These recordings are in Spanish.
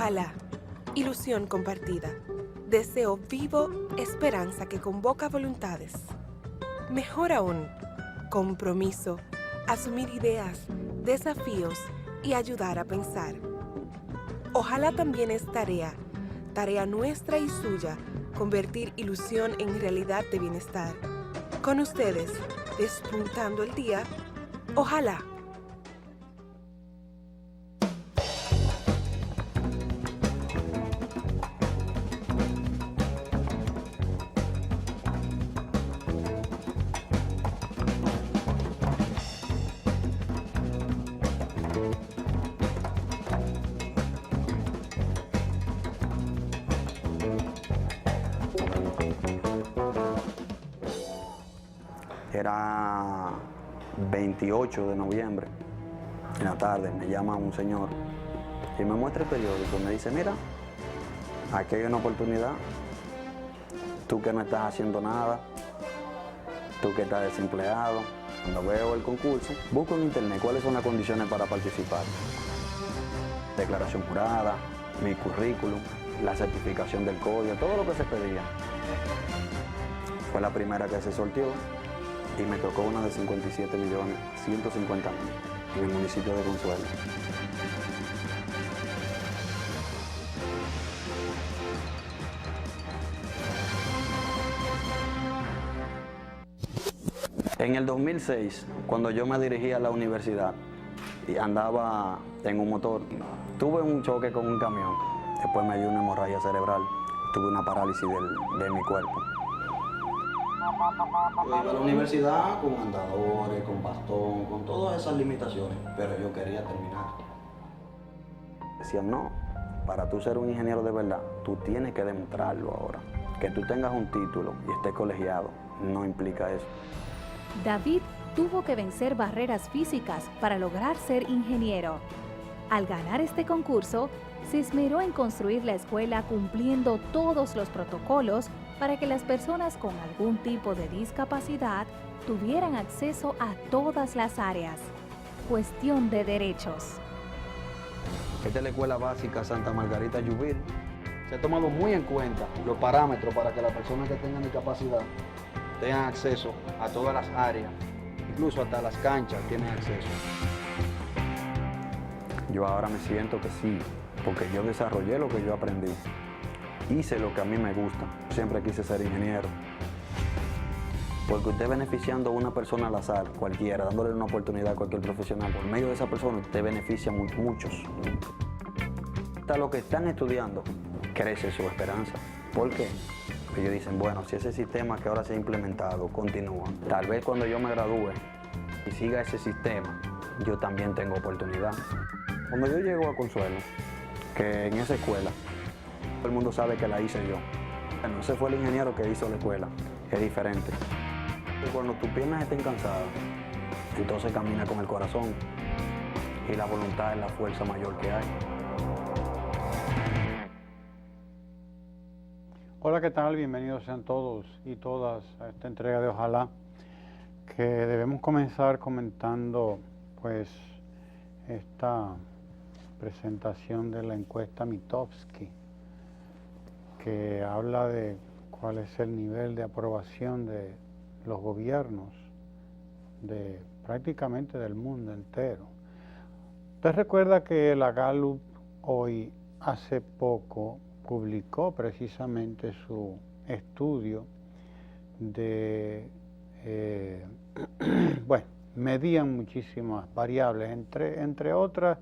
Ojalá, ilusión compartida, deseo vivo, esperanza que convoca voluntades. Mejor aún, compromiso, asumir ideas, desafíos y ayudar a pensar. Ojalá también es tarea nuestra y suya, convertir ilusión en realidad de bienestar. Con ustedes, despuntando el día, ojalá. Era 28 de noviembre, en la tarde, me llama un señor y me muestra el periódico, me dice, mira, aquí hay una oportunidad, tú que no estás haciendo nada, tú que estás desempleado. Cuando veo el concurso, busco en internet cuáles son las condiciones para participar. Declaración jurada, mi currículum, la certificación del código, todo lo que se pedía. Fue la primera que se sorteó y me tocó una de 57.150.000 en el municipio de Consuelo. En el 2006, cuando yo me dirigí a la universidad y andaba en un motor, tuve un choque con un camión. Después me dio una hemorragia cerebral, tuve una parálisis de mi cuerpo. Yo iba a la universidad con andadores, con bastón, con todas esas limitaciones, pero yo quería terminar. Decían, no, para tú ser un ingeniero de verdad, tú tienes que demostrarlo ahora. Que tú tengas un título y estés colegiado no implica eso. David tuvo que vencer barreras físicas para lograr ser ingeniero. Al ganar este concurso, se esmeró en construir la escuela cumpliendo todos los protocolos para que las personas con algún tipo de discapacidad tuvieran acceso a todas las áreas. Cuestión de derechos. Esta es la Escuela Básica Santa Margarita Yubil. Se ha tomado muy en cuenta los parámetros para que las personas que tengan discapacidad tengan acceso a todas las áreas, incluso hasta las canchas tienen acceso. Yo ahora me siento que sí, porque yo desarrollé lo que yo aprendí. Hice lo que a mí me gusta. Siempre quise ser ingeniero. Porque usted beneficiando a una persona al azar, cualquiera, dándole una oportunidad a cualquier profesional, por medio de esa persona usted beneficia a muchos. Hasta los que están estudiando, crece su esperanza. ¿Por qué? Porque ellos dicen, bueno, si ese sistema que ahora se ha implementado continúa, tal vez cuando yo me gradúe y siga ese sistema, yo también tengo oportunidad. Cuando yo llego a Consuelo, que en esa escuela, todo el mundo sabe que la hice yo. Bueno, ese fue el ingeniero que hizo la escuela, es diferente. Cuando tus piernas estén cansadas, entonces camina con el corazón y la voluntad es la fuerza mayor que hay. Hola, ¿qué tal? Bienvenidos sean todos y todas a esta entrega de Ojalá, que debemos comenzar comentando pues esta presentación de la encuesta Mitofsky, que habla de cuál es el nivel de aprobación de los gobiernos de prácticamente del mundo entero. Usted recuerda que la Gallup hoy, hace poco, publicó precisamente su estudio de, bueno, medían muchísimas variables, entre otras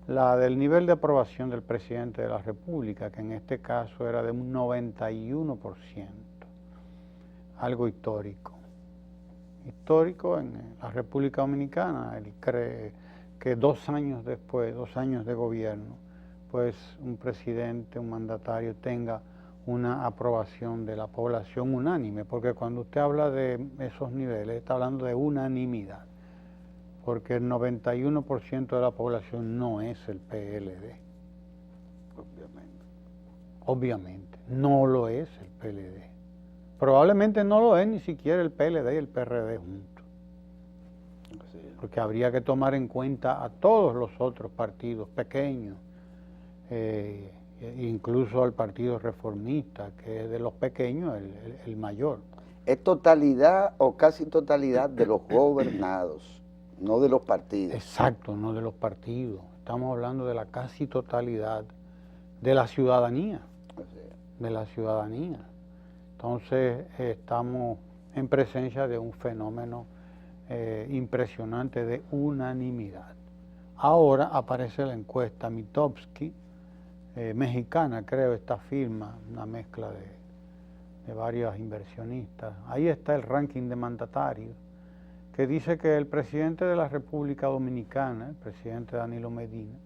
la del nivel de aprobación del presidente de la República, que en este caso era de un 91%, algo histórico. Histórico en la República Dominicana. Él cree que 2 años después, 2 años de gobierno, pues un presidente, un mandatario tenga una aprobación de la población unánime, porque cuando usted habla de esos niveles, está hablando de unanimidad, porque el 91% de la población no es el PLD. Obviamente, no lo es el PLD. Probablemente no lo es ni siquiera el PLD y el PRD juntos. Porque habría que tomar en cuenta a todos los otros partidos pequeños, incluso al Partido Reformista, que es de los pequeños el mayor. Es totalidad o casi totalidad de los gobernados, no de los partidos. Exacto, no de los partidos. Estamos hablando de la casi totalidad de la ciudadanía. De la ciudadanía. Entonces estamos en presencia de un fenómeno impresionante de unanimidad. Ahora aparece la encuesta Mitofsky, mexicana creo, esta firma, una mezcla de varios inversionistas. Ahí está el ranking de mandatarios, que dice que el presidente de la República Dominicana, el presidente Danilo Medina,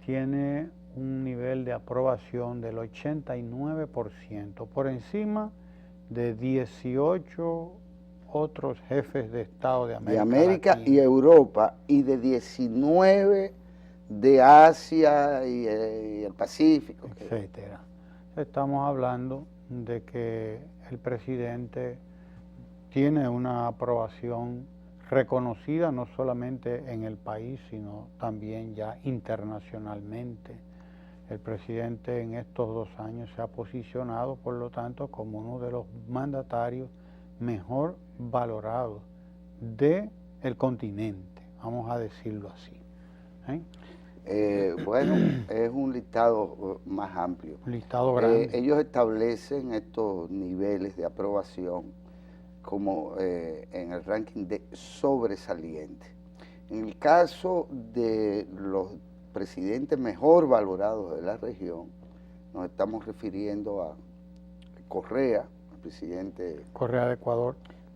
tiene un nivel de aprobación del 89%, por encima de 18 otros jefes de Estado de América Latina. Y Europa, y de 19 de Asia y el Pacífico. Etcétera. Estamos hablando de que el presidente tiene una aprobación reconocida no solamente en el país, sino también ya internacionalmente. El presidente en estos 2 años se ha posicionado, por lo tanto, como uno de los mandatarios mejor valorados del continente, vamos a decirlo así. Bueno, es un listado más amplio. Un listado grande. Ellos establecen estos niveles de aprobación como en el ranking de sobresaliente. En el caso de los presidentes mejor valorados de la región, nos estamos refiriendo a Correa, el presidente Correa de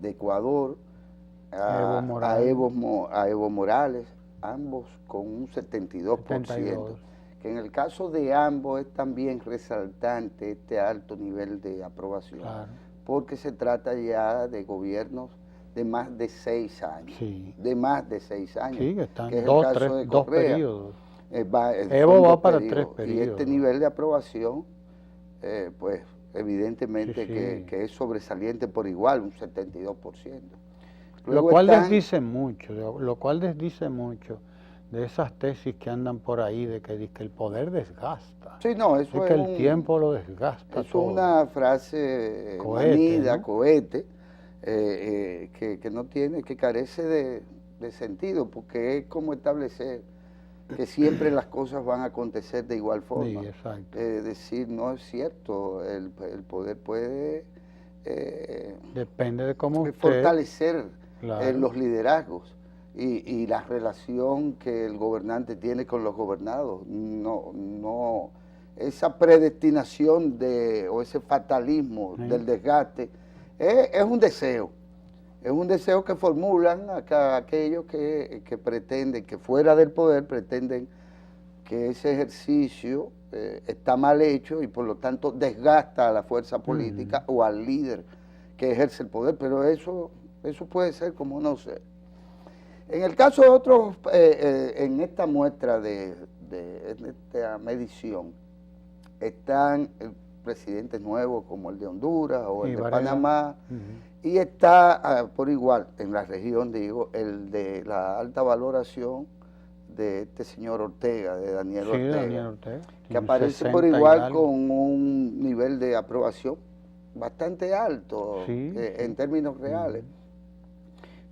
Ecuador, a Evo Morales, ambos con un 72%, que en el caso de ambos es también resaltante este alto nivel de aprobación, claro, porque se trata ya de gobiernos de más de 6 años, sí, de más de 6 años, sí, que están que es dos, el caso de dos Correa. periodos. Evo va para 3 periodos. Y este nivel de aprobación, pues evidentemente sí, sí, que es sobresaliente por igual, un 72%. Lo cual desdice mucho, de esas tesis que andan por ahí de que el poder desgasta. Sí, no, eso es que el tiempo lo desgasta. Eso es una frase manida, cohete, que no tiene, que carece de sentido, porque es como establecer que siempre las cosas van a acontecer de igual forma. Sí, exacto. Decir, no es cierto, el poder puede depende de cómo fortalecer claro, los liderazgos y la relación que el gobernante tiene con los gobernados. No, esa predestinación o ese fatalismo sí, del desgaste es un deseo. Es un deseo que formulan aquellos que pretenden, que fuera del poder pretenden que ese ejercicio está mal hecho y por lo tanto desgasta a la fuerza política o al líder que ejerce el poder, pero eso puede ser como no sé. En el caso de otros, en esta muestra en esta medición, están presidentes nuevos como el de Honduras o el de Panamá, y está por igual en la región, digo, el de la alta valoración de este señor Ortega, de Daniel Ortega, que aparece por igual con un nivel de aprobación bastante alto, sí, en términos reales.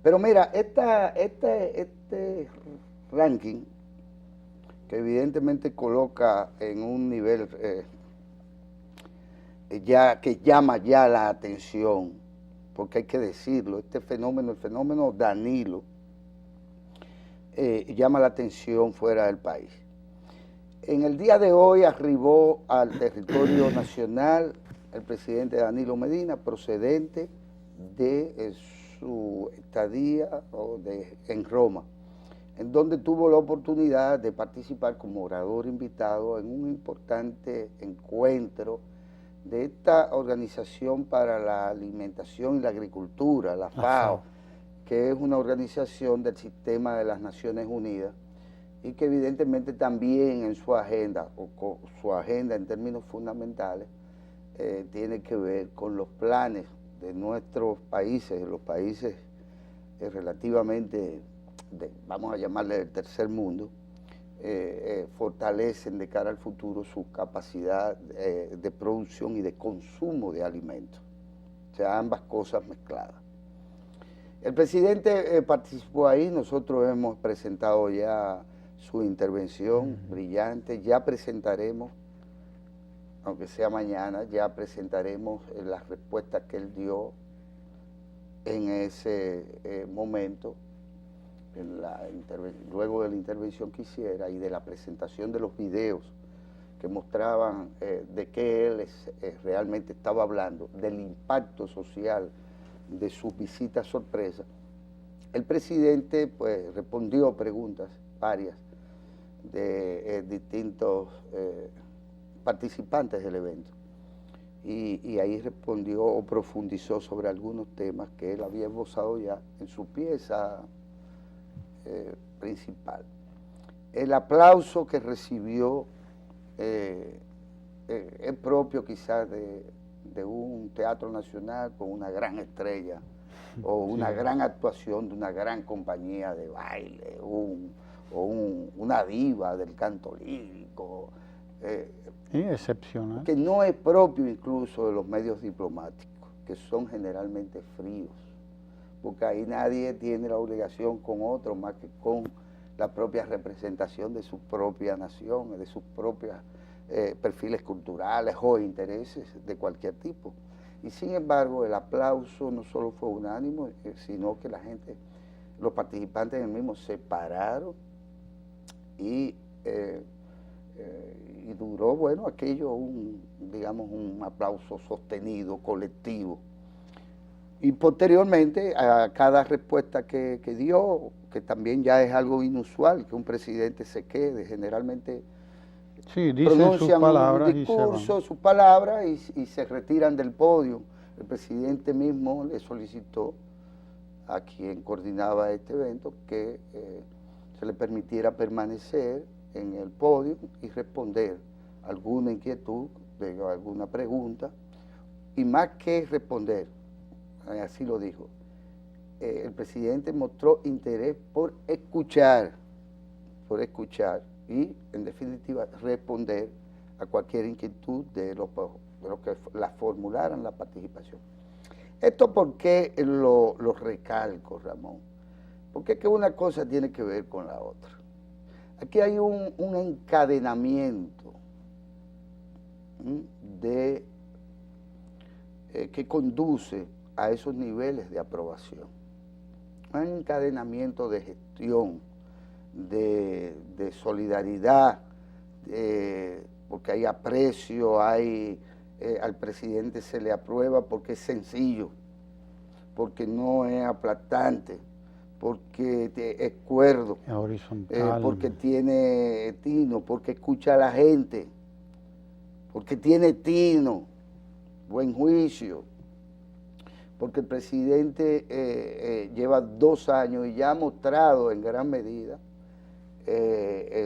Pero mira, este ranking, que evidentemente coloca en un nivel que llama ya la atención, porque hay que decirlo, el fenómeno Danilo, llama la atención fuera del país. En el día de hoy arribó al territorio nacional el presidente Danilo Medina, procedente de su estadía en Roma, en donde tuvo la oportunidad de participar como orador invitado en un importante encuentro de esta Organización para la Alimentación y la Agricultura, la FAO, que es una organización del sistema de las Naciones Unidas y que evidentemente también en su agenda, o su agenda en términos fundamentales, tiene que ver con los planes de nuestros países, de los países relativamente, vamos a llamarle del tercer mundo, fortalecen de cara al futuro su capacidad de producción y de consumo de alimentos. O sea, ambas cosas mezcladas. El presidente participó ahí, nosotros hemos presentado ya su intervención brillante, ya presentaremos, aunque sea mañana, ya presentaremos las respuestas que él dio en ese momento, luego de la intervención que hiciera y de la presentación de los videos que mostraban de qué él realmente estaba hablando, del impacto social de sus visitas sorpresa. El presidente pues respondió preguntas varias de distintos participantes del evento y ahí respondió o profundizó sobre algunos temas que él había esbozado ya en su pieza principal. El aplauso que recibió es propio quizás de un teatro nacional con una gran estrella o una gran actuación de una gran compañía de baile una diva del canto lírico. Excepcional. Que no es propio incluso de los medios diplomáticos, que son generalmente fríos, porque ahí nadie tiene la obligación con otro más que con la propia representación de su propia nación, de sus propios perfiles culturales o intereses de cualquier tipo. Y sin embargo, el aplauso no solo fue unánime, sino que la gente, los participantes en el mismo se pararon y duró, bueno, aquello, digamos, un aplauso sostenido, colectivo. Y posteriormente, a cada respuesta que dio, que también ya es algo inusual, que un presidente se quede, generalmente sí, dicen sus palabras un discurso, sus palabras y se retiran del podio. El presidente mismo le solicitó a quien coordinaba este evento que se le permitiera permanecer en el podio y responder alguna inquietud, alguna pregunta, y más que responder, así lo dijo, el presidente mostró interés por escuchar y, en definitiva, responder a cualquier inquietud de los que la formularan la participación. ¿Esto por qué lo recalco, Ramón? Porque es que una cosa tiene que ver con la otra. Aquí hay un encadenamiento que conduce a esos niveles de aprobación. Un encadenamiento de gestión, de solidaridad, porque hay aprecio, al presidente se le aprueba porque es sencillo, porque no es aplastante, porque es cuerdo, es horizontal, porque tiene tino, porque escucha a la gente, porque tiene tino, buen juicio, porque el presidente lleva 2 años y ya ha mostrado en gran medida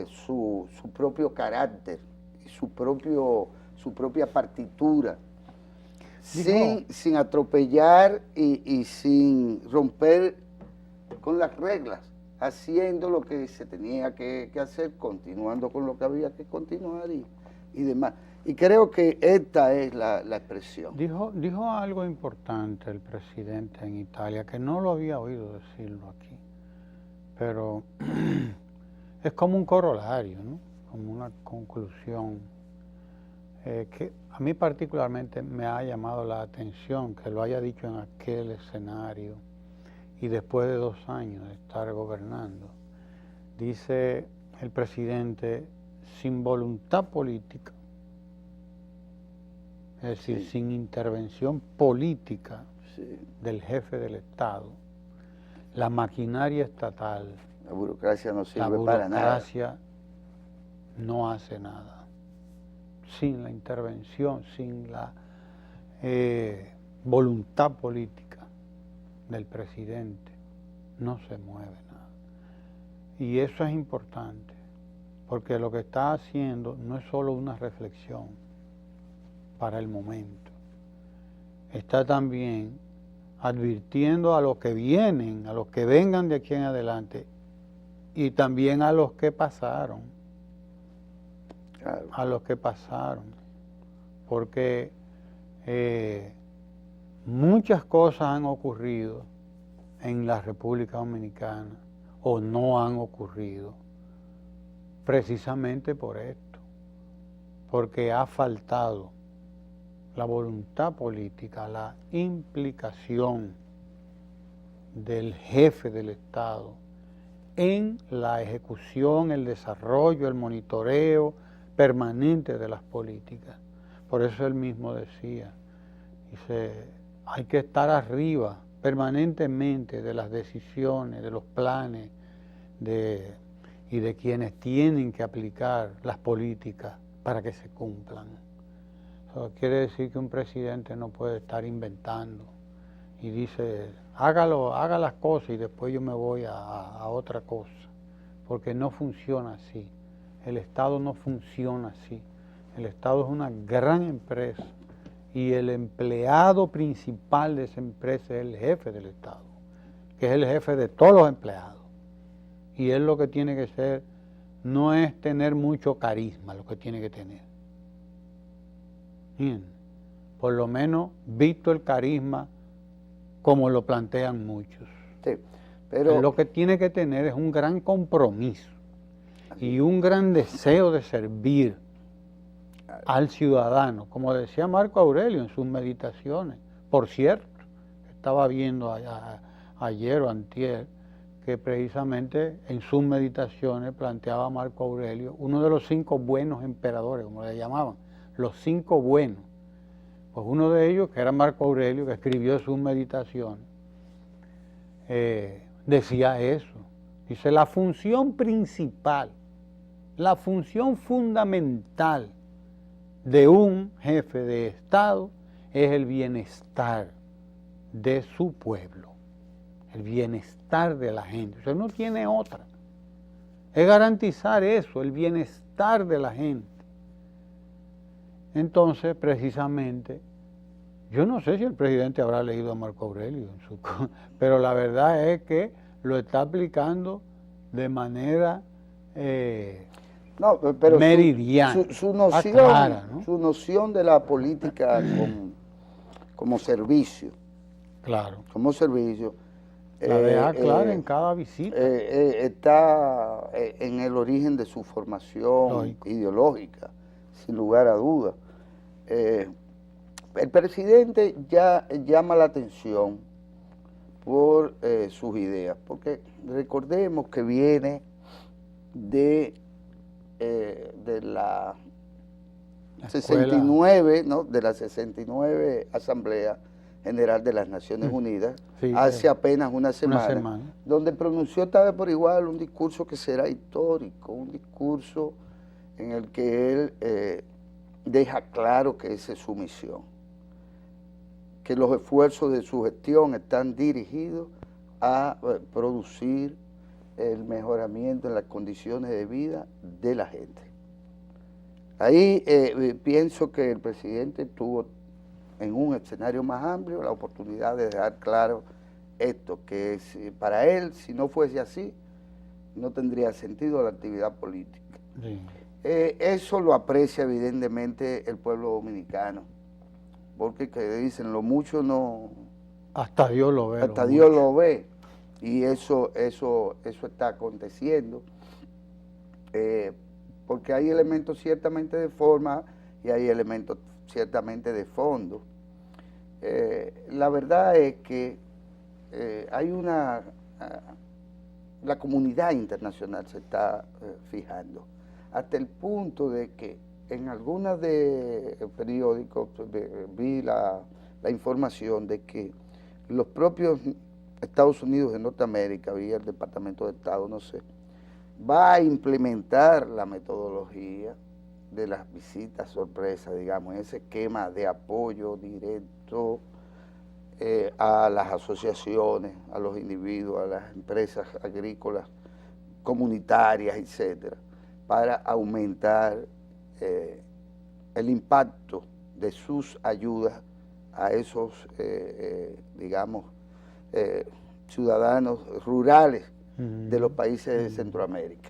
su propio carácter, su propia partitura, sin atropellar y sin romper con las reglas, haciendo lo que se tenía que hacer, continuando con lo que había que continuar y demás. Y creo que esta es la expresión. Dijo algo importante el presidente en Italia, que no lo había oído decirlo aquí, pero es como un corolario, ¿no? Como una conclusión que a mí particularmente me ha llamado la atención que lo haya dicho en aquel escenario y después de 2 años de estar gobernando. Dice el presidente, sin voluntad política, es decir, Sí. sin intervención política Sí. del jefe del Estado, la maquinaria estatal, La burocracia no la sirve para nada. burocracia no hace nada. Sin la intervención, sin la voluntad política del presidente, no se mueve nada. Y eso es importante, porque lo que está haciendo no es solo una reflexión para el momento, está también advirtiendo a los que vienen, a los que vengan de aquí en adelante, y también a los que pasaron, Claro. a los que pasaron, porque muchas cosas han ocurrido en la República Dominicana o no han ocurrido precisamente por esto, porque ha faltado la voluntad política, la implicación del jefe del Estado en la ejecución, el desarrollo, el monitoreo permanente de las políticas. Por eso él mismo decía, dice, hay que estar arriba permanentemente de las decisiones, de los planes y de quienes tienen que aplicar las políticas para que se cumplan. Eso quiere decir que un presidente no puede estar inventando y dice, haga las cosas y después yo me voy a otra cosa, porque no funciona así. El Estado no funciona así. El Estado es una gran empresa y el empleado principal de esa empresa es el jefe del Estado, que es el jefe de todos los empleados. Y él lo que tiene que ser no es tener mucho carisma, lo que tiene que tener. Bien, por lo menos visto el carisma como lo plantean muchos. Sí, pero Lo que tiene que tener es un gran compromiso y un gran deseo de servir al ciudadano, como decía Marco Aurelio en sus meditaciones. Por cierto, estaba viendo ayer o antier que precisamente en sus meditaciones planteaba Marco Aurelio uno de los 5 buenos emperadores, como le llamaban, los 5 buenos. Pues uno de ellos, que era Marco Aurelio, que escribió sus meditaciones, decía eso. Dice, la función principal, la función fundamental de un jefe de Estado es el bienestar de su pueblo, el bienestar de la gente. O sea, no tiene otra. Es garantizar eso, el bienestar de la gente. Entonces, precisamente, yo no sé si el presidente habrá leído a Marco Aurelio, pero la verdad es que lo está aplicando de manera no, pero meridiana, su noción, clara, ¿no? su noción de la política como servicio, Claro, como servicio, la deja clara en cada visita. está en el origen de su formación Lógico. ideológica, sin lugar a dudas. El presidente ya llama la atención por sus ideas, porque recordemos que viene de la 69, ¿no? De la 69 Asamblea General de las Naciones Unidas, Sí, hace apenas una semana, donde pronunció tal vez por igual un discurso que será histórico, un discurso en el que él deja claro que esa es su misión, que los esfuerzos de su gestión están dirigidos a producir el mejoramiento en las condiciones de vida de la gente. Ahí pienso que el presidente tuvo en un escenario más amplio la oportunidad de dejar claro esto, que para él, si no fuese así, no tendría sentido la actividad política. Sí. Eso lo aprecia evidentemente el pueblo dominicano, porque que dicen lo mucho no... Hasta Dios lo ve. Hasta Dios lo ve, y eso está aconteciendo, porque hay elementos ciertamente de forma y hay elementos ciertamente de fondo. La verdad es que hay la comunidad internacional se está fijando, hasta el punto de que en algunos de periódicos vi la información de que los propios Estados Unidos de Norteamérica, vía el Departamento de Estado, no sé, va a implementar la metodología de las visitas sorpresa, digamos, ese esquema de apoyo directo a las asociaciones, a los individuos, a las empresas agrícolas, comunitarias, etcétera, para aumentar el impacto de sus ayudas a esos, digamos, ciudadanos rurales de los países de Centroamérica.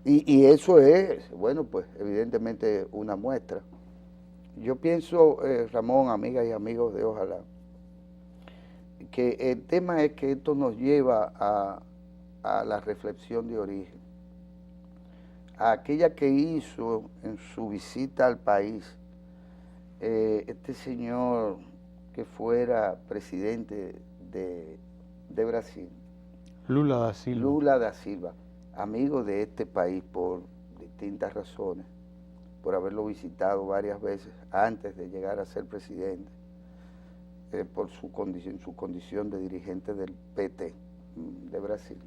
Y eso es, bueno, pues evidentemente una muestra. Yo pienso, Ramón, amigas y amigos de Ojalá, que el tema es que esto nos lleva a la reflexión de origen, a aquella que hizo en su visita al país este señor que fuera presidente de Brasil, Lula da Silva. Lula da Silva, amigo de este país por distintas razones, por haberlo visitado varias veces antes de llegar a ser presidente, por su condición de dirigente del PT de Brasil.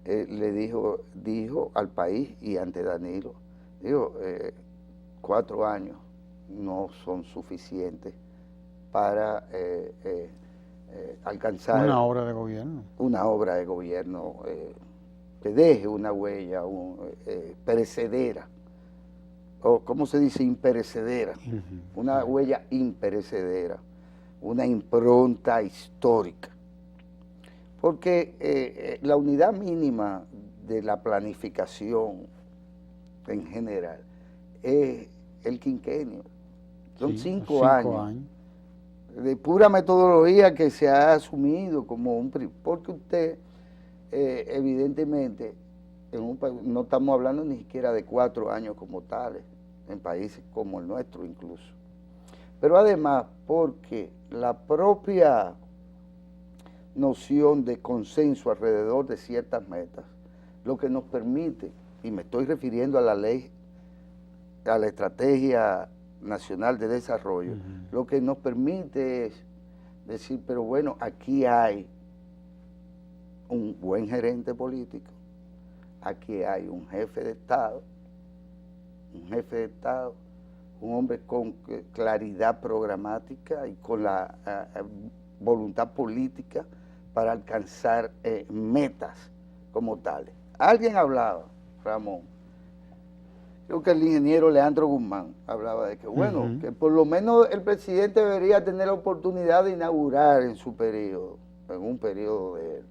Le dijo al país y ante Danilo, 4 años no son suficientes para alcanzar una obra de gobierno. Una obra de gobierno que deje una huella perecedera, o ¿cómo se dice? Imperecedera, una huella imperecedera, una impronta histórica. Porque la unidad mínima de la planificación en general es el quinquenio. Son 5 años de pura metodología que se ha asumido como porque usted evidentemente no estamos hablando ni siquiera de 4 años como tales, en países como el nuestro incluso. Pero además porque la propia noción de consenso alrededor de ciertas metas, lo que nos permite, y me estoy refiriendo a la ley, a la Estrategia Nacional de Desarrollo, lo que nos permite es decir, pero bueno, aquí hay un buen gerente político, aquí hay un jefe de Estado, un hombre con claridad programática y con la voluntad política para alcanzar metas como tales. Alguien hablaba, Ramón, creo que el ingeniero Leandro Guzmán hablaba de que, bueno, que por lo menos el presidente debería tener la oportunidad de inaugurar en su periodo, en un periodo de él,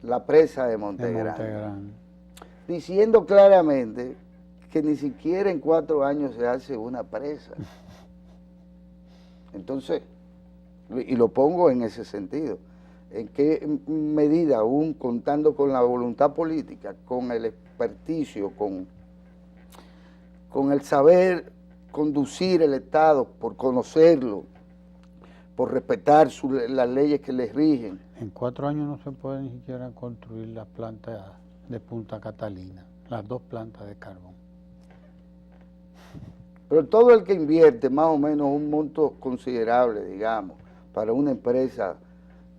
la presa de Montegrande, diciendo claramente que ni siquiera en 4 años se hace una presa. Entonces, y lo pongo en ese sentido, en qué medida, aún contando con la voluntad política, con el experticio, con el saber conducir el Estado, por conocerlo, por respetar las leyes que les rigen. En 4 años no se puede ni siquiera construir las plantas de Punta Catalina, las 2 plantas de carbón. Pero todo el que invierte más o menos un monto considerable, digamos, para una empresa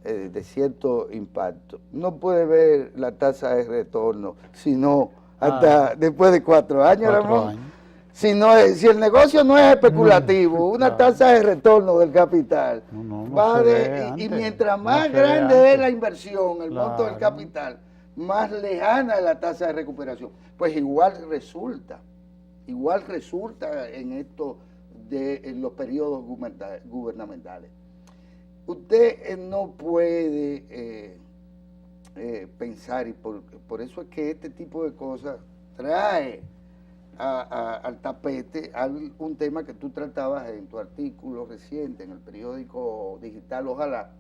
de cierto impacto, no puede ver la tasa de retorno, sino hasta después de 4 años, 4 Ramón. años. Si el negocio no es especulativo, una tasa de retorno del capital, y mientras más grande es la inversión, el monto del capital, más lejana es la tasa de recuperación. Pues igual resulta en esto en los periodos gubernamentales. Usted no puede pensar, y por eso es que este tipo de cosas trae al tapete un tema que tú tratabas en tu artículo reciente en el periódico digital Ojalá,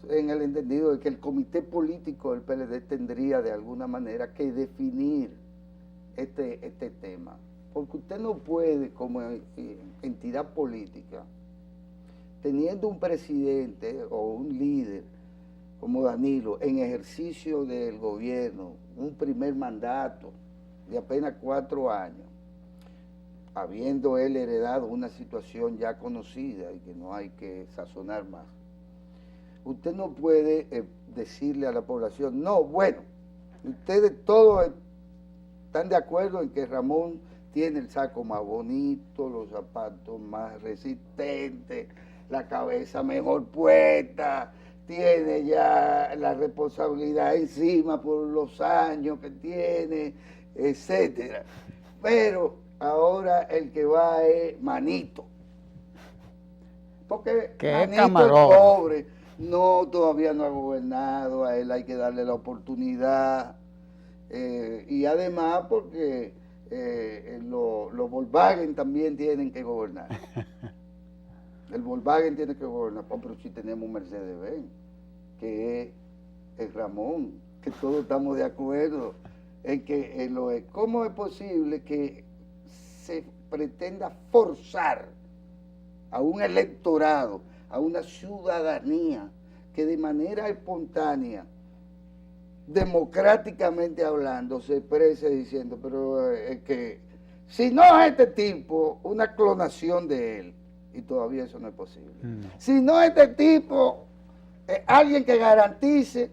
en el entendido de que el comité político del PLD tendría de alguna manera que definir este tema, porque usted no puede como entidad política, teniendo un presidente o un líder como Danilo en ejercicio del gobierno, un primer mandato de apenas 4 años, habiendo él heredado una situación ya conocida y que no hay que sazonar más, usted no puede decirle a la población, no, bueno, ustedes todos están de acuerdo en que Ramón tiene el saco más bonito, los zapatos más resistentes, la cabeza mejor puesta, tiene ya la responsabilidad encima por los años que tiene, etcétera. Pero ahora el que va es Manito. Porque Manito es pobre, todavía no ha gobernado, a él hay que darle la oportunidad. Y además porque los Volkswagen también tienen que gobernar. El Volkswagen tiene que gobernar, pero si tenemos un Mercedes-Benz, que es el Ramón, que todos estamos de acuerdo en que lo es. ¿Cómo es posible que se pretenda forzar a un electorado, a una ciudadanía que de manera espontánea, democráticamente hablando, se exprese diciendo, pero que si no es este tipo, una clonación de él, y todavía eso no es posible. Si no es este tipo, alguien que garantice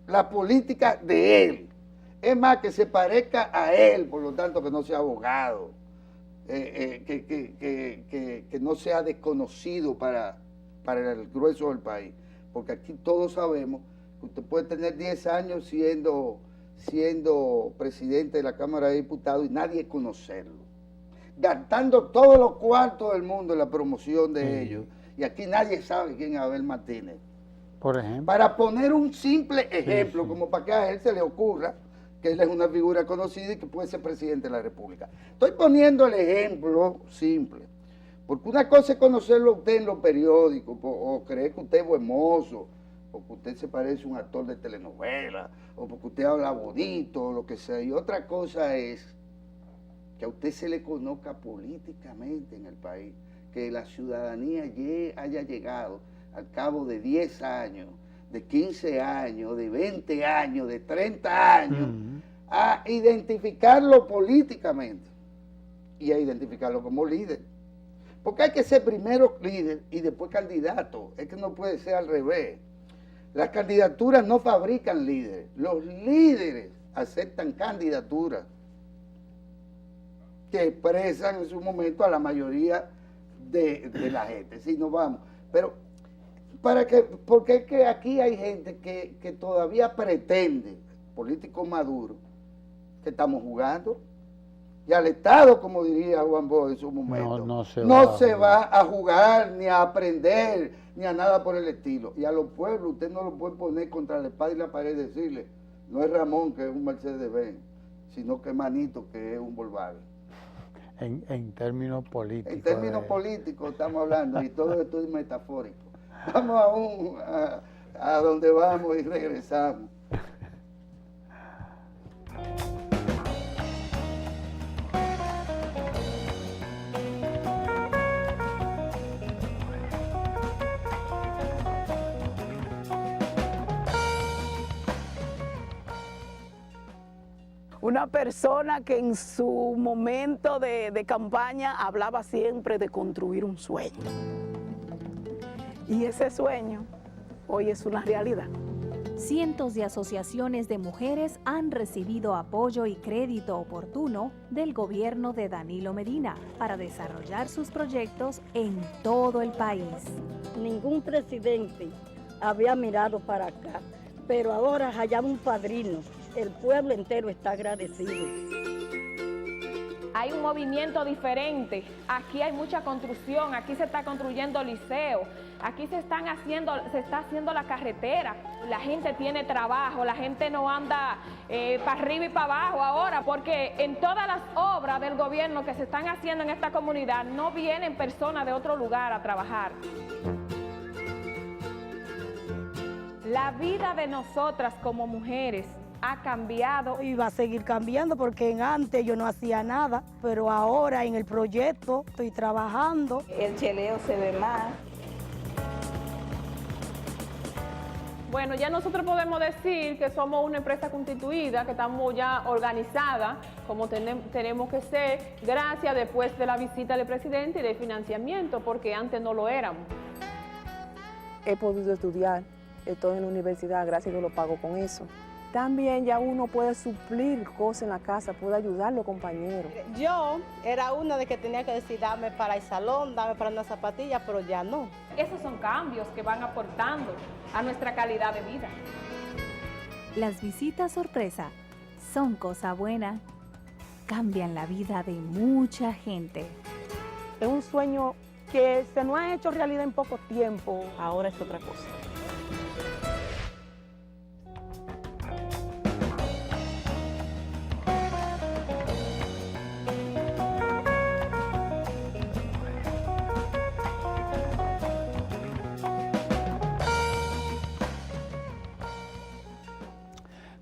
la política de él, es más, que se parezca a él, por lo tanto que no sea abogado, que no sea desconocido para el grueso del país, porque aquí todos sabemos que usted puede tener 10 años siendo presidente de la Cámara de Diputados y nadie conocerlo, gastando todos los cuartos del mundo en la promoción de ellos, y aquí nadie sabe quién es Abel Martínez. Por ejemplo. Para poner un simple ejemplo, como para que a él se le ocurra que él es una figura conocida y que puede ser presidente de la República. Estoy poniendo el ejemplo simple, porque una cosa es conocerlo usted en los periódicos, o creer que usted es buen mozo, o que usted se parece a un actor de telenovela, o porque usted habla bonito, o lo que sea, y otra cosa es que a usted se le conozca políticamente en el país, que la ciudadanía haya llegado al cabo de 10 años, de 15 años, de 20 años, de 30 años, a identificarlo políticamente y a identificarlo como líder. Porque hay que ser primero líder y después candidato. Es que no puede ser al revés. Las candidaturas no fabrican líderes. Los líderes aceptan candidaturas que expresan en su momento a la mayoría de la gente. Si nos vamos. Pero porque es que aquí hay gente que todavía pretende, políticos maduros, que estamos jugando, y al Estado, como diría Juan Bosch en su momento, no se va a jugar, ni a aprender, ni a nada por el estilo. Y a los pueblos usted no lo puede poner contra la espada y la pared y decirle, no es Ramón que es un Mercedes-Benz, sino que es Manito que es un Volkswagen. En términos políticos. En términos políticos estamos hablando, y todo esto es metafórico. Vamos a donde vamos y regresamos. Una persona que en su momento de campaña hablaba siempre de construir un sueño. Y ese sueño hoy es una realidad. Cientos de asociaciones de mujeres han recibido apoyo y crédito oportuno del gobierno de Danilo Medina para desarrollar sus proyectos en todo el país. Ningún presidente había mirado para acá, pero ahora hallamos un padrino. El pueblo entero está agradecido. Hay un movimiento diferente, aquí hay mucha construcción, aquí se está construyendo liceo, aquí se está haciendo la carretera, la gente tiene trabajo, la gente no anda para arriba y para abajo ahora, porque en todas las obras del gobierno que se están haciendo en esta comunidad no vienen personas de otro lugar a trabajar. La vida de nosotras como mujeres ha cambiado. Y va a seguir cambiando porque antes yo no hacía nada, pero ahora en el proyecto estoy trabajando. El cheleo se ve más. Bueno, ya nosotros podemos decir que somos una empresa constituida, que estamos ya organizadas como tenemos que ser, gracias después de la visita del presidente y del financiamiento, porque antes no lo éramos. He podido estudiar, estoy en la universidad, gracias a Dios lo pago con eso. También ya uno puede suplir cosas en la casa, puede ayudar a los compañeros. Yo era una de que tenía que decir, dame para el salón, dame para una zapatilla, pero ya no. Esos son cambios que van aportando a nuestra calidad de vida. Las visitas sorpresa son cosa buena, cambian la vida de mucha gente. Es un sueño que se nos ha hecho realidad en poco tiempo, ahora es otra cosa.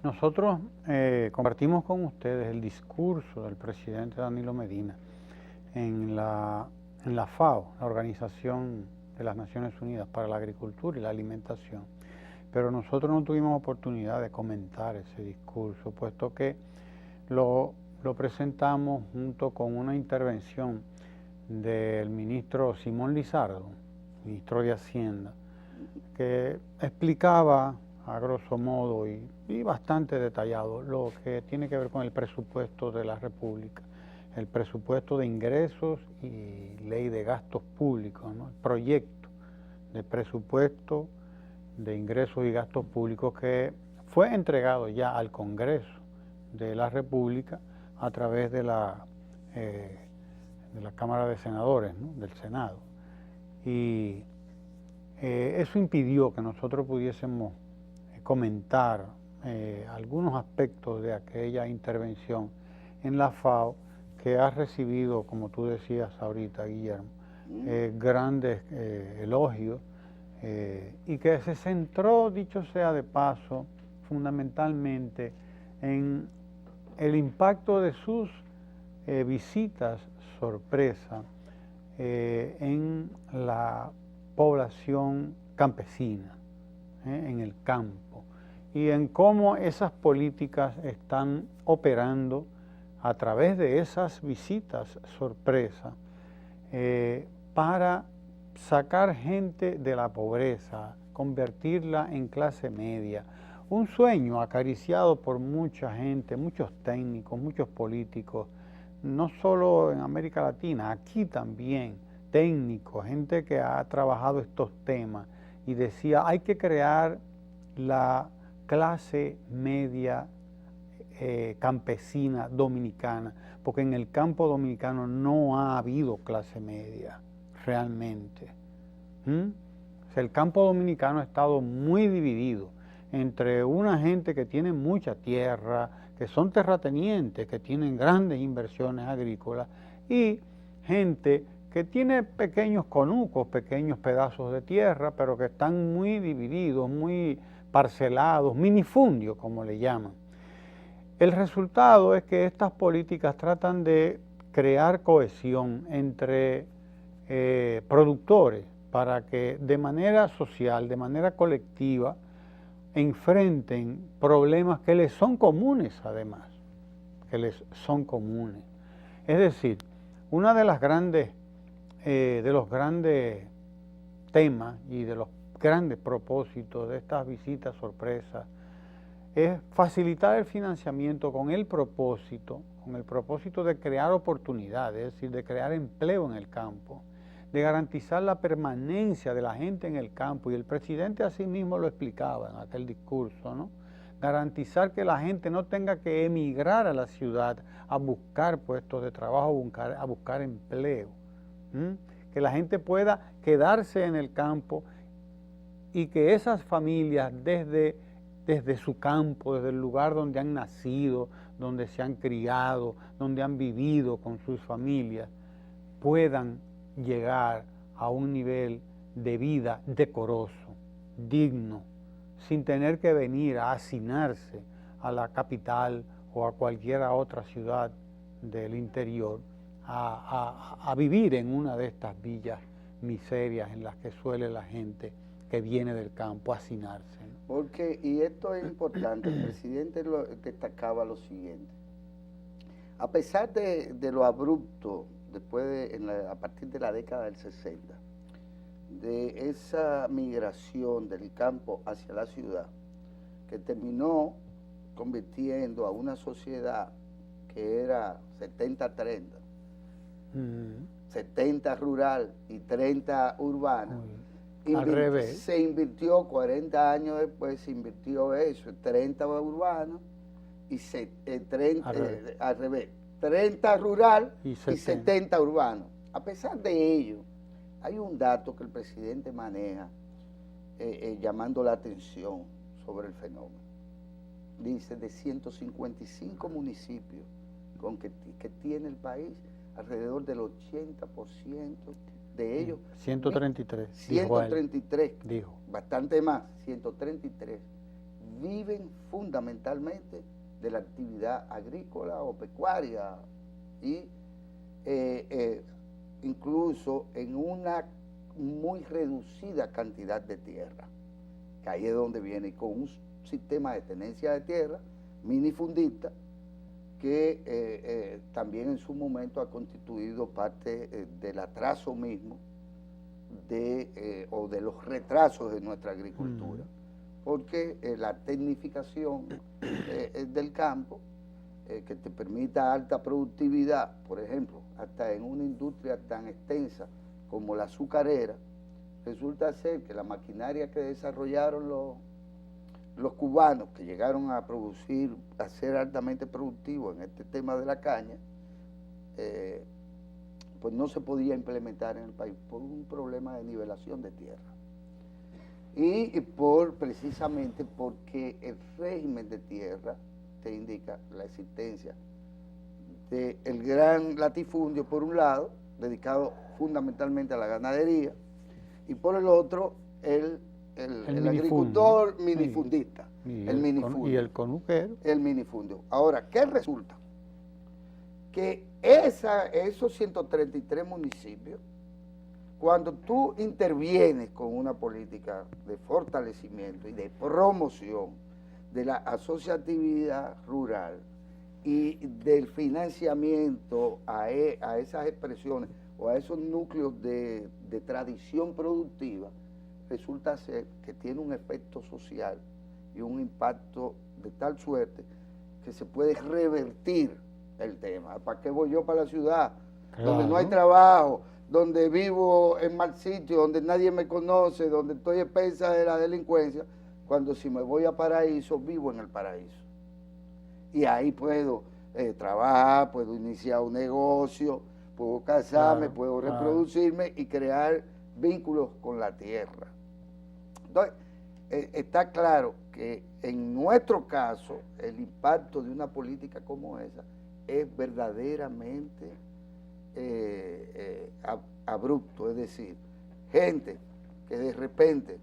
Nosotros compartimos con ustedes el discurso del presidente Danilo Medina en la FAO, la Organización de las Naciones Unidas para la Agricultura y la Alimentación, pero nosotros no tuvimos oportunidad de comentar ese discurso, puesto que lo presentamos junto con una intervención del ministro Simón Lizardo, ministro de Hacienda, que explicaba a grosso modo y bastante detallado lo que tiene que ver con el presupuesto de la República, el presupuesto de ingresos y ley de gastos públicos, ¿no? El proyecto de presupuesto de ingresos y gastos públicos que fue entregado ya al Congreso de la República a través de la Cámara de Senadores, ¿no? Del Senado. Y eso impidió que nosotros pudiésemos comentar algunos aspectos de aquella intervención en la FAO, que ha recibido, como tú decías ahorita, Guillermo, grandes elogios, y que se centró, dicho sea de paso, fundamentalmente en el impacto de sus visitas sorpresa en la población campesina, en el campo, y en cómo esas políticas están operando a través de esas visitas sorpresa para sacar gente de la pobreza, convertirla en clase media. Un sueño acariciado por mucha gente, muchos técnicos, muchos políticos, no solo en América Latina, aquí también, técnicos, gente que ha trabajado estos temas y decía, hay que crear la clase media campesina dominicana, porque en el campo dominicano no ha habido clase media realmente. O sea, el campo dominicano ha estado muy dividido entre una gente que tiene mucha tierra, que son terratenientes, que tienen grandes inversiones agrícolas, y gente que tiene pequeños conucos, pequeños pedazos de tierra, pero que están muy divididos, muy parcelados, minifundios como le llaman. El resultado es que estas políticas tratan de crear cohesión entre productores para que de manera social, de manera colectiva, enfrenten problemas que les son comunes además, que les son comunes. Es decir, una de las grandes, de los grandes temas y de los grandes propósitos de estas visitas sorpresas es facilitar el financiamiento con el propósito de crear oportunidades, es decir, de crear empleo en el campo, de garantizar la permanencia de la gente en el campo, y el presidente así mismo lo explicaba en aquel discurso, ¿no? Garantizar que la gente no tenga que emigrar a la ciudad a buscar puestos de trabajo, a buscar empleo, que la gente pueda quedarse en el campo y que esas familias desde su campo, desde el lugar donde han nacido, donde se han criado, donde han vivido con sus familias, puedan llegar a un nivel de vida decoroso, digno, sin tener que venir a hacinarse a la capital o a cualquier otra ciudad del interior, a vivir en una de estas villas miserias en las que suele la gente que viene del campo a hacinarse, ¿no? Porque, y esto es importante, el presidente destacaba lo siguiente: a pesar de lo abrupto, después a partir de la década del 60, de esa migración del campo hacia la ciudad, que terminó convirtiendo a una sociedad que era 70-30, 70 rural y 30 urbana. Al revés. Se invirtió 40 años después, se invirtió eso, 30 urbano y 30, al revés, 30 rural y 70 urbano. A pesar de ello, hay un dato que el presidente maneja llamando la atención sobre el fenómeno. Dice, de 155 municipios que tiene el país, alrededor del 80% de ellos. 133. 133, dijo. Bastante más, 133, viven fundamentalmente de la actividad agrícola o pecuaria y incluso en una muy reducida cantidad de tierra, que ahí es donde viene, con un sistema de tenencia de tierra minifundista que también en su momento ha constituido parte del atraso mismo o de los retrasos de nuestra agricultura, porque la tecnificación del campo que te permita alta productividad, por ejemplo, hasta en una industria tan extensa como la azucarera, resulta ser que la maquinaria que desarrollaron los cubanos, que llegaron a producir, a ser altamente productivos en este tema de la caña, pues no se podía implementar en el país por un problema de nivelación de tierra. Y precisamente porque el régimen de tierra te indica la existencia del gran latifundio, por un lado, dedicado fundamentalmente a la ganadería, y por el otro, el agricultor minifundista. Y el minifundio. Y el conuquero. El minifundio. Ahora, ¿qué resulta? Que esos 133 municipios, cuando tú intervienes con una política de fortalecimiento y de promoción de la asociatividad rural y del financiamiento a esas expresiones o a esos núcleos de tradición productiva, resulta ser que tiene un efecto social y un impacto de tal suerte que se puede revertir el tema. ¿Para qué voy yo para la ciudad? Claro. Donde no hay trabajo, donde vivo en mal sitio, donde nadie me conoce, donde estoy expensa de la delincuencia, cuando si me voy a Paraíso, vivo en el Paraíso. Y ahí puedo trabajar, puedo iniciar un negocio, puedo casarme, claro, puedo reproducirme y crear vínculos con la tierra. Entonces, está claro que en nuestro caso, el impacto de una política como esa es verdaderamente abrupto, es decir, gente que de repente,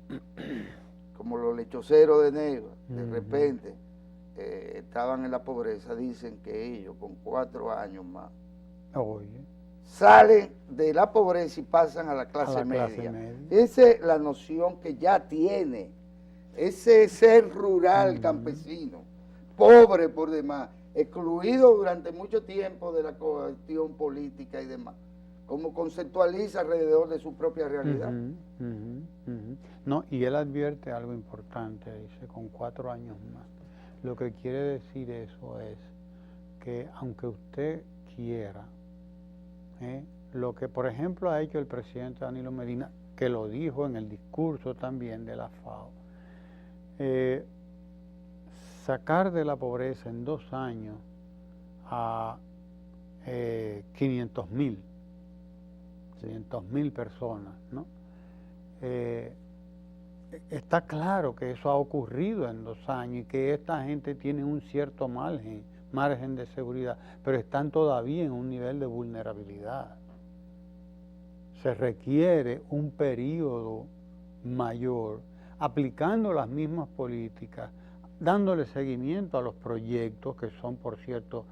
como los lechoseros de Neiva, de repente estaban en la pobreza, dicen que ellos con 4 años más salen de la pobreza y pasan a la clase media. Esa es la noción que ya tiene ese ser rural campesino, pobre por demás, excluido durante mucho tiempo de la cuestión política y demás, como conceptualiza alrededor de su propia realidad. No, y él advierte algo importante, dice, con 4 años más. Lo que quiere decir eso es que aunque usted quiera, lo que por ejemplo ha hecho el presidente Danilo Medina, que lo dijo en el discurso también de la FAO, sacar de la pobreza en 2 años a 500.000 personas, ¿no? Está claro que eso ha ocurrido en 2 años y que esta gente tiene un cierto margen de seguridad, pero están todavía en un nivel de vulnerabilidad. Se requiere un periodo mayor, aplicando las mismas políticas, dándole seguimiento a los proyectos, que son, por cierto,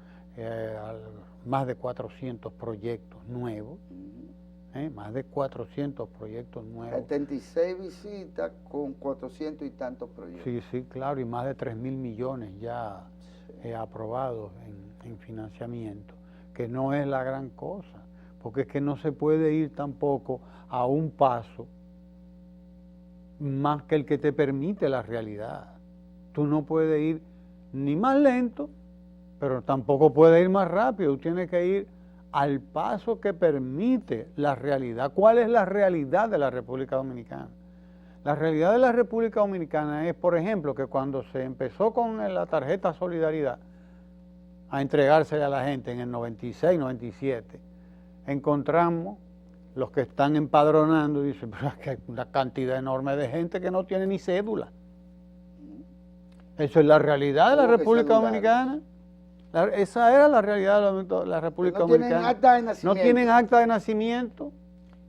más de 400 proyectos nuevos, más de 400 proyectos nuevos. 76 visitas con 400 y tantos proyectos. Sí, sí, claro, y más de 3.000 millones ya aprobados en financiamiento, que no es la gran cosa, porque es que no se puede ir tampoco a un paso más que el que te permite la realidad. Tú no puedes ir ni más lento, pero tampoco puedes ir más rápido. Tú tienes que ir al paso que permite la realidad. ¿Cuál es la realidad de la República Dominicana? La realidad de la República Dominicana es, por ejemplo, que cuando se empezó con la tarjeta Solidaridad a entregársela a la gente en el 96, 97, encontramos los que están empadronando y dicen, pero es que hay una cantidad enorme de gente que no tiene ni cédula. Eso es la realidad de la República Dominicana. Esa era la realidad de la República Dominicana. No tienen acta de nacimiento. No tienen acta de nacimiento.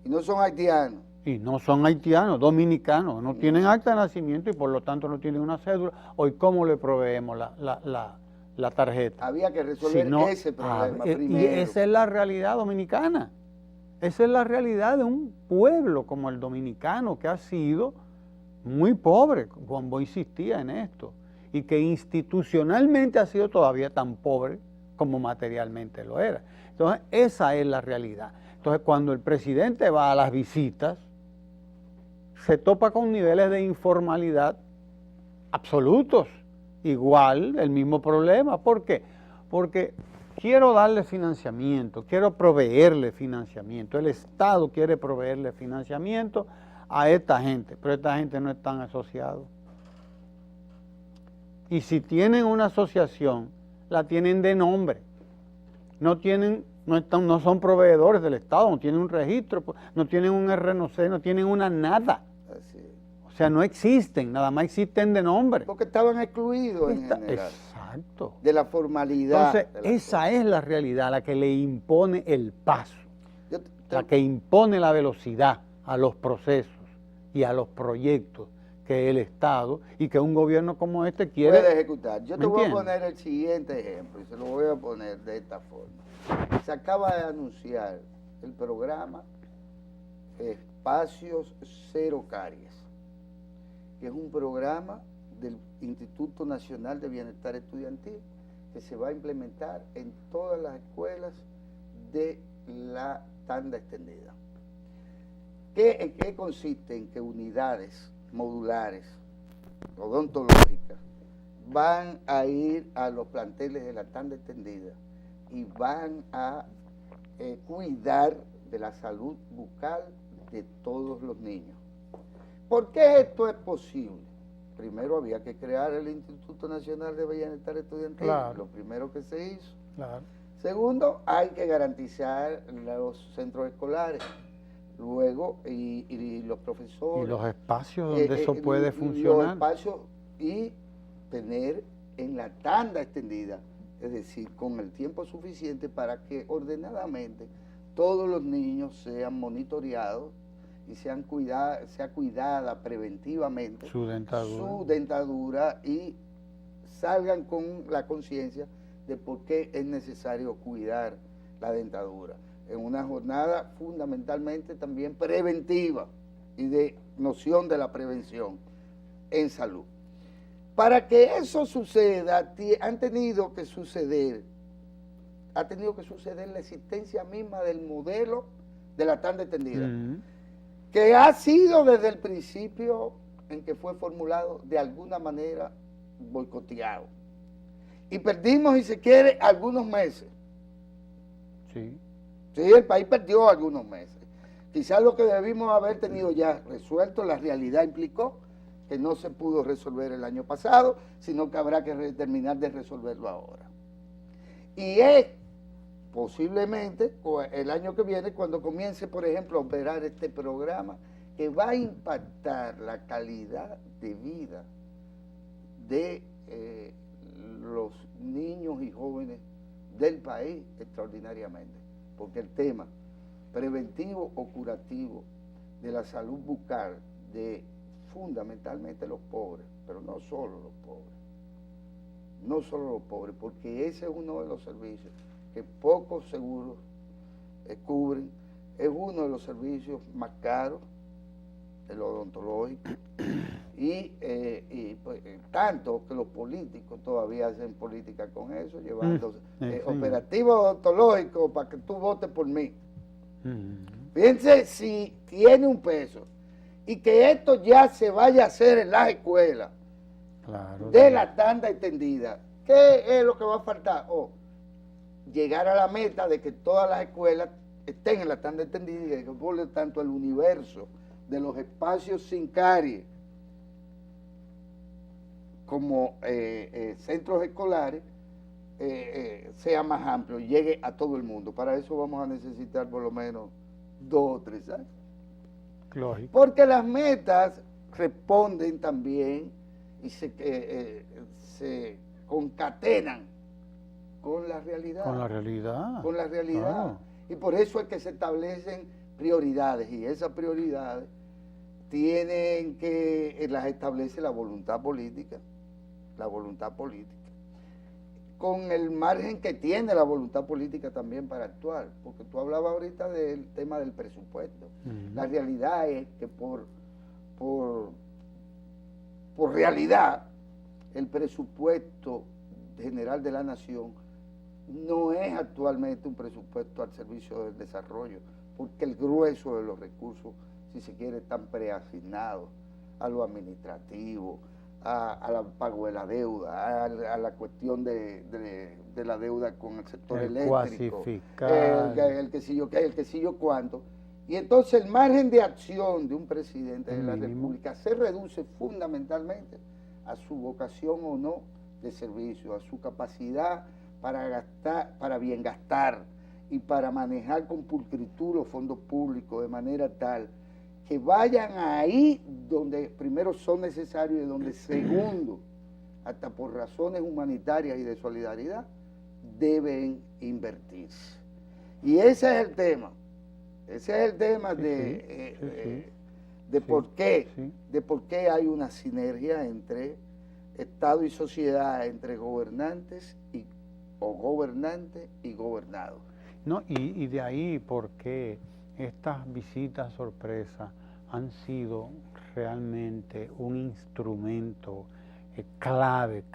Y no son haitianos. Y no son haitianos, dominicanos, no tienen acta de nacimiento y por lo tanto no tienen una cédula. Hoy, ¿cómo le proveemos la tarjeta? Había que resolver ese problema primero. Y esa es la realidad dominicana. Esa es la realidad de un pueblo como el dominicano que ha sido muy pobre, Juan insistía en esto, y que institucionalmente ha sido todavía tan pobre como materialmente lo era. Entonces, esa es la realidad. Entonces, cuando el presidente va a las visitas, se topa con niveles de informalidad absolutos. Igual, el mismo problema. ¿Por qué? Porque quiero darle financiamiento, quiero proveerle financiamiento. El Estado quiere proveerle financiamiento a esta gente, pero esta gente no están asociados. Y si tienen una asociación, la tienen de nombre. No son proveedores del Estado, no tienen un registro, no tienen un RNC, no tienen una nada. Así es. O sea, no existen, nada más existen de nombre. Porque estaban excluidos en general. Exacto. De la formalidad. Entonces, esa es la realidad, la que le impone el paso, la que impone la velocidad a los procesos y a los proyectos que el Estado y que un gobierno como este quiere puede ejecutar. Yo te voy a entiendes? poner el siguiente ejemplo y se lo voy a poner de esta forma. Se acaba de anunciar el programa Espacios Cero Caries, que es un programa del Instituto Nacional de Bienestar Estudiantil que se va a implementar en todas las escuelas de la tanda extendida. ¿En qué consiste? En que unidades modulares, odontológicas, van a ir a los planteles de la tanda extendida y van a cuidar de la salud bucal de todos los niños. ¿Por qué esto es posible? Primero había que crear el Instituto Nacional de Bienestar Estudiantil, claro, lo primero que se hizo. Claro. Segundo, hay que garantizar los centros escolares. Luego, y los profesores. Y los espacios donde eso puede funcionar. Los espacios y tener en la tanda extendida, es decir, con el tiempo suficiente para que ordenadamente todos los niños sean monitoreados y sea cuidada preventivamente su dentadura y salgan con la conciencia de por qué es necesario cuidar la dentadura. En una jornada fundamentalmente también preventiva y de noción de la prevención en salud. Para que eso suceda, ha tenido que suceder la existencia misma del modelo de la tanda extendida, que ha sido desde el principio en que fue formulado de alguna manera boicoteado. Y perdimos, si se quiere, algunos meses. Sí. Sí, el país perdió algunos meses. Quizás lo que debimos haber tenido ya resuelto, la realidad implicó que no se pudo resolver el año pasado, sino que habrá que terminar de resolverlo ahora. Y es posiblemente el año que viene cuando comience, por ejemplo, a operar este programa que va a impactar la calidad de vida de los niños y jóvenes del país extraordinariamente. Porque el tema preventivo o curativo de la salud bucal de fundamentalmente los pobres, pero no solo los pobres, porque ese es uno de los servicios que pocos seguros cubren, es uno de los servicios más caros, el odontológico, y pues, tanto que los políticos todavía hacen política con eso, llevando operativos odontológicos para que tú votes por mí. Fíjense si tiene un peso y que esto ya se vaya a hacer en las escuelas de la tanda extendida. ¿Qué es lo que va a faltar? Llegar a la meta de que todas las escuelas estén en la tanda extendida y que por lo tanto el universo de los espacios sin caries como centros escolares sea más amplio y llegue a todo el mundo. Para eso vamos a necesitar por lo menos 2 o 3 años. Lógico. Porque las metas responden también y se concatenan con la realidad. Con la realidad. Con la realidad. Claro. Y por eso es que se establecen prioridades y esas prioridades tienen que, las establece la voluntad política, con el margen que tiene la voluntad política también para actuar, porque tú hablabas ahorita del tema del presupuesto. La realidad es que por realidad el presupuesto general de la nación no es actualmente un presupuesto al servicio del desarrollo, porque el grueso de los recursos, si se quiere, están preasignados a lo administrativo, al pago de la deuda, a la cuestión de la deuda con el sector eléctrico, el que sí yo qué, el que sí yo cuánto. Y entonces el margen de acción de un presidente de la República se reduce fundamentalmente a su vocación o no de servicio, a su capacidad para gastar, para bien gastar y para manejar con pulcritud los fondos públicos de manera tal que vayan ahí donde primero son necesarios y donde segundo, hasta por razones humanitarias y de solidaridad, deben invertirse. Y ese es el tema. Ese es el tema de por qué hay una sinergia entre Estado y sociedad, entre gobernantes o gobernantes y gobernados. No, y de ahí por qué estas visitas sorpresa han sido realmente un instrumento clave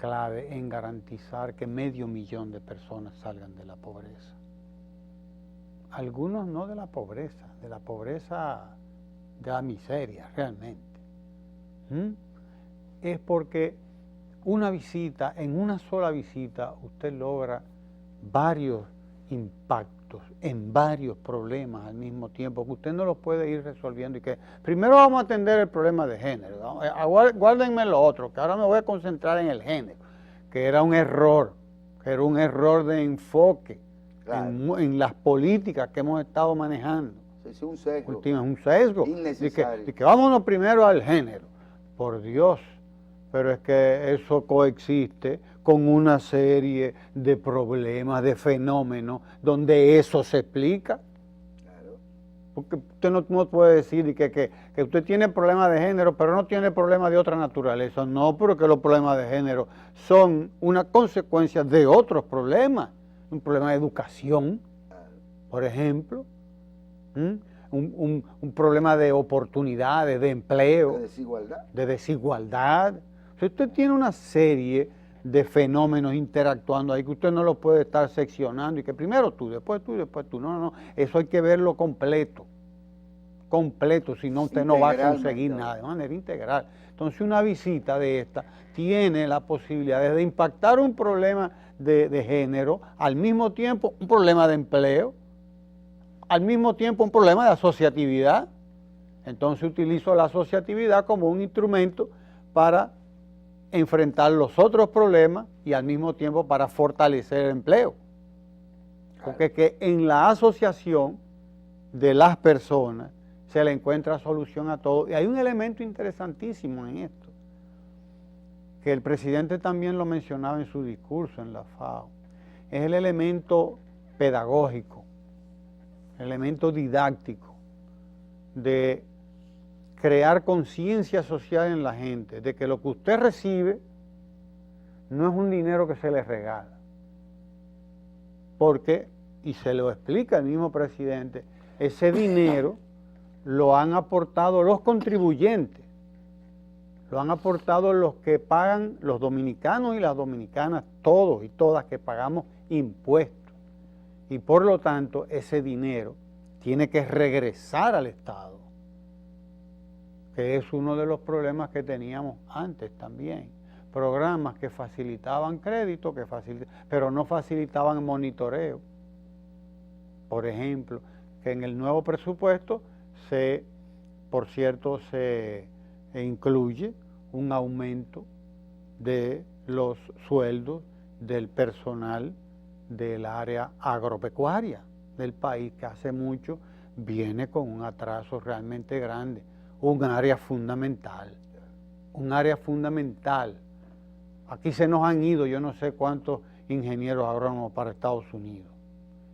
en garantizar que 500,000 de personas salgan de la pobreza. Algunos no de la pobreza, de la miseria realmente. Es porque en una sola visita, usted logra varios impactos en varios problemas al mismo tiempo, que usted no los puede ir resolviendo y que primero vamos a atender el problema de género, guárdenme lo otro, que ahora me voy a concentrar en el género, que era un error de enfoque. Claro. En las políticas que hemos estado manejando. Es un sesgo. Un sesgo. Innecesario. De que vámonos primero al género. Por Dios. Pero es que eso coexiste con una serie de problemas, de fenómenos, donde eso se explica. Claro. Porque usted no puede decir que usted tiene problemas de género, pero no tiene problemas de otra naturaleza. No, porque los problemas de género son una consecuencia de otros problemas. Un problema de educación, por ejemplo, un problema de oportunidades, de empleo, de desigualdad. O sea, usted tiene una serie de fenómenos interactuando ahí que usted no los puede estar seccionando y que primero tú, después tú, después tú. No, eso hay que verlo completo, si no usted no va a conseguir nada, de manera integral. Entonces una visita de esta tiene la posibilidad de impactar un problema de género, al mismo tiempo un problema de empleo, al mismo tiempo un problema de asociatividad. Entonces utilizo la asociatividad como un instrumento para enfrentar los otros problemas y al mismo tiempo para fortalecer el empleo. Porque es que en la asociación de las personas se le encuentra solución a todo. Y hay un elemento interesantísimo en esto, que el presidente también lo mencionaba en su discurso en la FAO, es el elemento pedagógico, el elemento didáctico de crear conciencia social en la gente, de que lo que usted recibe no es un dinero que se le regala, porque, y se lo explica el mismo presidente, ese dinero lo han aportado los contribuyentes, lo han aportado los que pagan, los dominicanos y las dominicanas, todos y todas que pagamos impuestos. Y por lo tanto, ese dinero tiene que regresar al Estado, que es uno de los problemas que teníamos antes también. Programas que facilitaban crédito, pero no facilitaban monitoreo. Por ejemplo, que en el nuevo presupuesto por cierto, se incluye un aumento de los sueldos del personal del área agropecuaria del país, que hace mucho viene con un atraso realmente grande. Un área fundamental. Aquí se nos han ido yo no sé cuántos ingenieros agrónomos para Estados Unidos.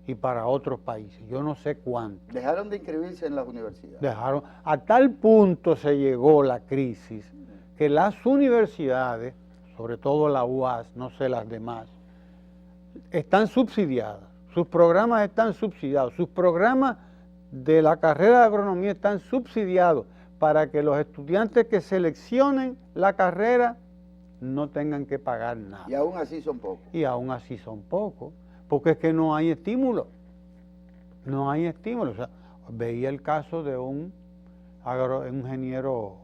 y para otros países. Yo no sé cuánto. Dejaron de inscribirse en las universidades. Dejaron, a tal punto se llegó la crisis que las universidades, sobre todo la UAS, no sé las demás, están subsidiadas. Sus programas están subsidiados. Sus programas de la carrera de agronomía están subsidiados para que los estudiantes que seleccionen la carrera no tengan que pagar nada. Y aún así son pocos. Y aún así son pocos, porque es que no hay estímulo. No hay estímulo. O sea, veía el caso de un ingeniero,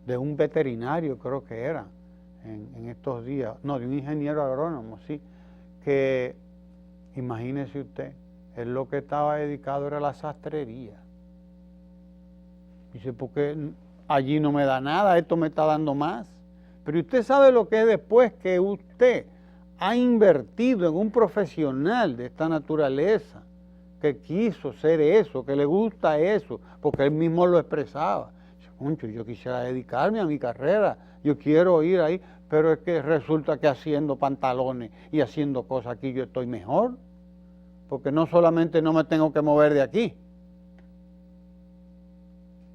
de un veterinario creo que era, en estos días, no, de un ingeniero agrónomo, sí, que imagínese usted, él lo que estaba dedicado era a la sastrería. Dice, porque allí no me da nada, esto me está dando más. Pero usted sabe lo que es después que usted ha invertido en un profesional de esta naturaleza, que quiso ser eso, que le gusta eso, porque él mismo lo expresaba. Dice, concho, yo quisiera dedicarme a mi carrera, yo quiero ir ahí, pero es que resulta que haciendo pantalones y haciendo cosas aquí yo estoy mejor, porque no solamente no me tengo que mover de aquí,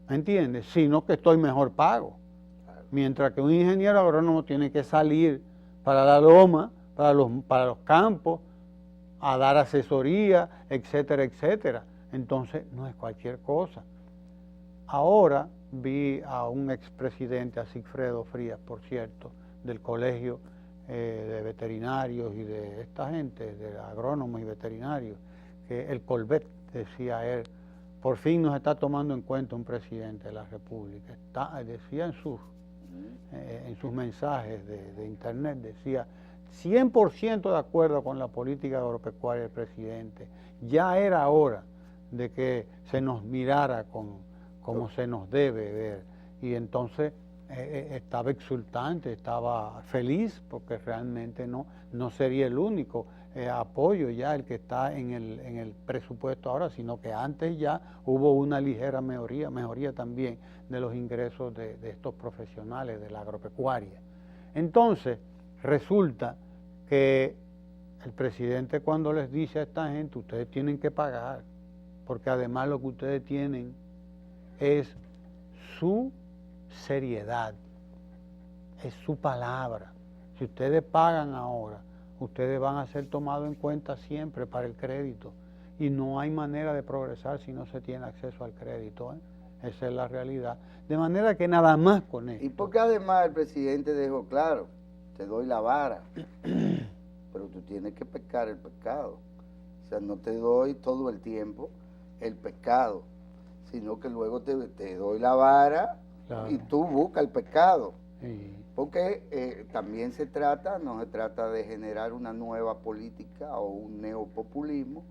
¿me entiendes? Sino que estoy mejor pago. Mientras que un ingeniero agrónomo tiene que salir para la loma, para los campos, a dar asesoría, etcétera, etcétera. Entonces, no es cualquier cosa. Ahora vi a un expresidente, a Sigfredo Frías, por cierto, del Colegio de Veterinarios y de esta gente, de agrónomos y veterinarios, que el Colbet, decía él, por fin nos está tomando en cuenta un presidente de la República. Decía en sus mensajes de internet, decía 100% de acuerdo con la política agropecuaria del presidente. Ya era hora de que se nos mirara como se nos debe ver. Y entonces estaba exultante, estaba feliz, porque realmente no sería el único apoyo ya el que está en el presupuesto ahora, sino que antes ya hubo una ligera mejoría también de los ingresos de estos profesionales de la agropecuaria. Entonces, resulta que el presidente cuando les dice a esta gente, ustedes tienen que pagar, porque además lo que ustedes tienen es su seriedad, es su palabra. Si ustedes pagan ahora, ustedes van a ser tomados en cuenta siempre para el crédito, y no hay manera de progresar si no se tiene acceso al crédito, ¿eh? Esa es la realidad. De manera que nada más con esto. Y porque además el presidente dejó claro, te doy la vara, pero tú tienes que pescar el pescado. O sea, no te doy todo el tiempo el pescado, sino que luego te doy la vara, claro, y tú buscas el pescado. Sí. Porque también no se trata de generar una nueva política o un neopopulismo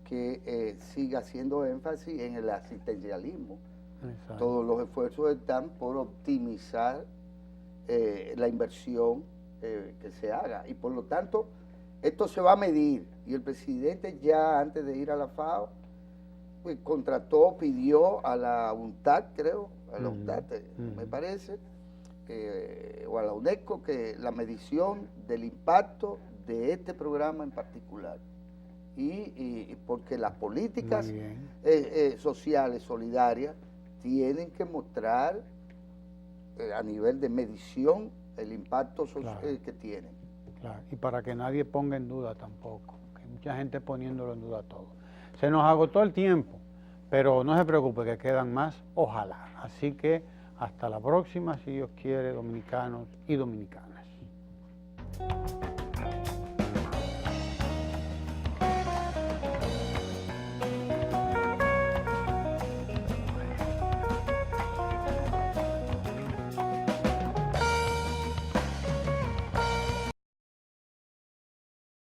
que siga haciendo énfasis en el asistencialismo. Exacto. Todos los esfuerzos están por optimizar la inversión que se haga, y por lo tanto esto se va a medir, y el presidente ya antes de ir a la FAO pues, pidió a la UNTAD, creo, a la UNTAD, me parece, o a la UNESCO, que la medición del impacto de este programa en particular, y porque las políticas sociales, solidarias, tienen que mostrar a nivel de medición el impacto social, claro, que tienen. Claro, y para que nadie ponga en duda tampoco, que hay mucha gente poniéndolo en duda todo. Se nos agotó el tiempo, pero no se preocupe que quedan más, ojalá. Así que hasta la próxima, si Dios quiere, dominicanos y dominicanas.